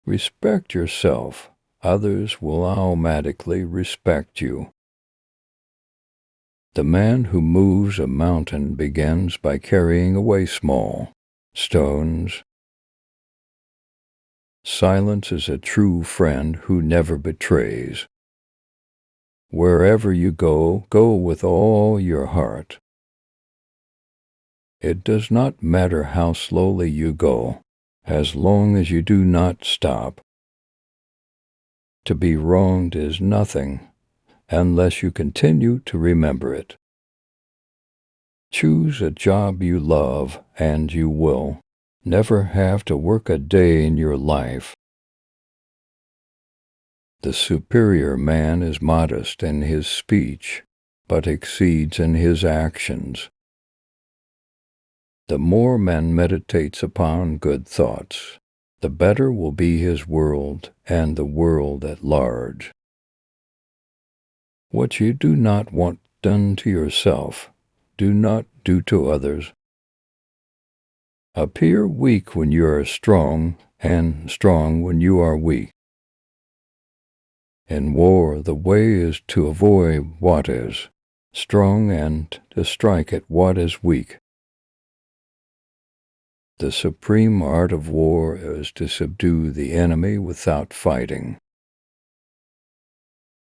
Respect yourself. Others will automatically respect you. The man who moves a mountain begins by carrying away small stones. Silence is a true friend who never betrays. Wherever you go, go with all your heart. It does not matter how slowly you go, as long as you do not stop. To be wronged is nothing, unless you continue to remember it. Choose a job you love, and you will never have to work a day in your life. The superior man is modest in his speech, but exceeds in his actions. The more man meditates upon good thoughts, the better will be his world and the world at large. What you do not want done to yourself, do not do to others. Appear weak when you are strong, and strong when you are weak. In war, the way is to avoid what is strong and to strike at what is weak. The supreme art of war is to subdue the enemy without fighting.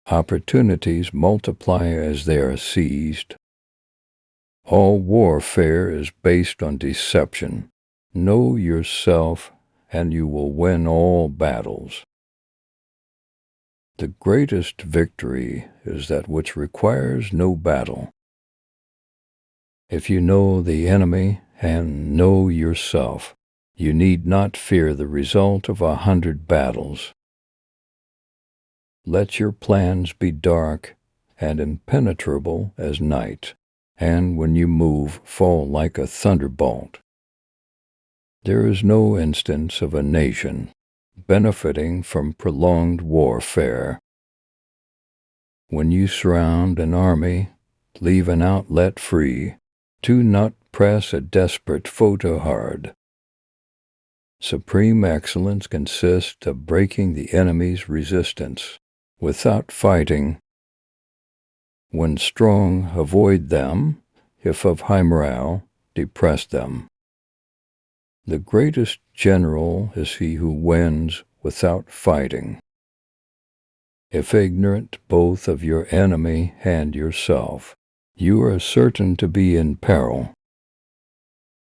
Opportunities multiply as they are seized. All warfare is based on deception. Know yourself, and you will win all battles. The greatest victory is that which requires no battle. If you know the enemy and know yourself, you need not fear the result of 100 battles. Let your plans be dark and impenetrable as night, and when you move, fall like a thunderbolt. There is no instance of a nation benefiting from prolonged warfare. When you surround an army, leave an outlet free. Do not press a desperate foe too hard. Supreme excellence consists of breaking the enemy's resistance without fighting. When strong, avoid them. If of high morale, depress them. The greatest general is he who wins without fighting. If ignorant both of your enemy and yourself, you are certain to be in peril.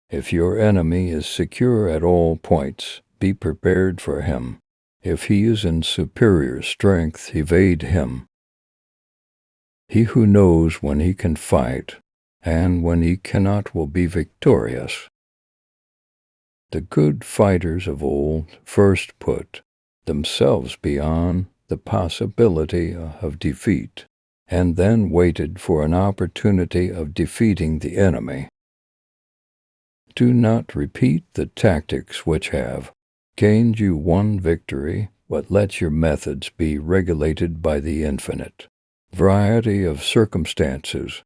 If your enemy is secure at all points, be prepared for him. If he is in superior strength, evade him. He who knows when he can fight, and when he cannot will be victorious. The good fighters of old first put themselves beyond the possibility of defeat, and then waited for an opportunity of defeating the enemy. Do not repeat the tactics which have gained you one victory, but let your methods be regulated by the infinite variety of circumstances.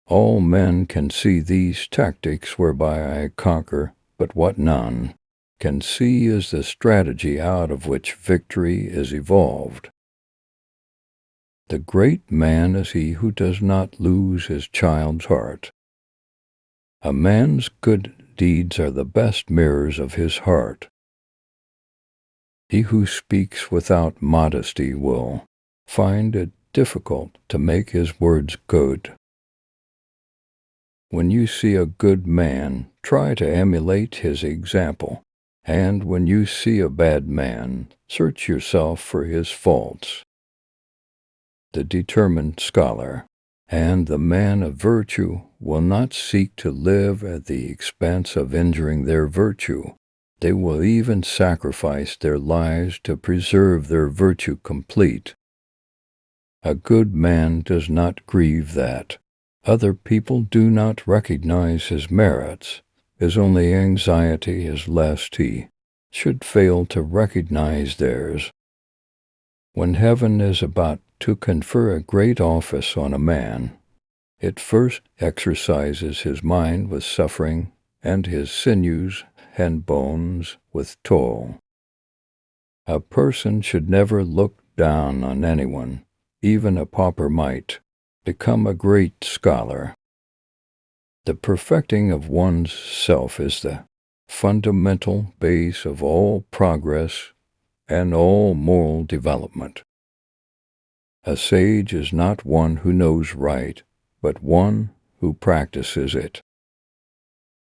All men can see these tactics whereby I conquer, but what none can see is the strategy out of which victory is evolved. The great man is he who does not lose his child's heart. A man's good deeds are the best mirrors of his heart. He who speaks without modesty will find it difficult to make his words good. When you see a good man, try to emulate his example, and when you see a bad man, search yourself for his faults. The determined scholar and the man of virtue will not seek to live at the expense of injuring their virtue. They will even sacrifice their lives to preserve their virtue complete. A good man does not grieve that other people do not recognize his merits. His only anxiety is lest he should fail to recognize theirs. When heaven is about to confer a great office on a man, it first exercises his mind with suffering and his sinews and bones with toil. A person should never look down on anyone. Even a pauper might become a great scholar. The perfecting of one's self is the fundamental base of all progress and all moral development. A sage is not one who knows right, but one who practices it.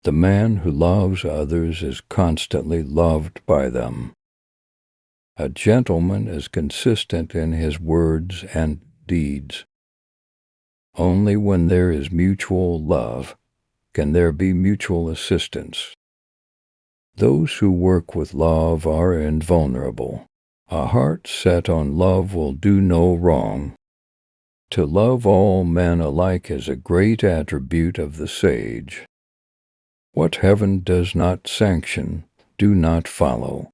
The man who loves others is constantly loved by them. A gentleman is consistent in his words and deeds. Only when there is mutual love can there be mutual assistance. Those who work with love are invulnerable. A heart set on love will do no wrong. To love all men alike is a great attribute of the sage. What heaven does not sanction, do not follow.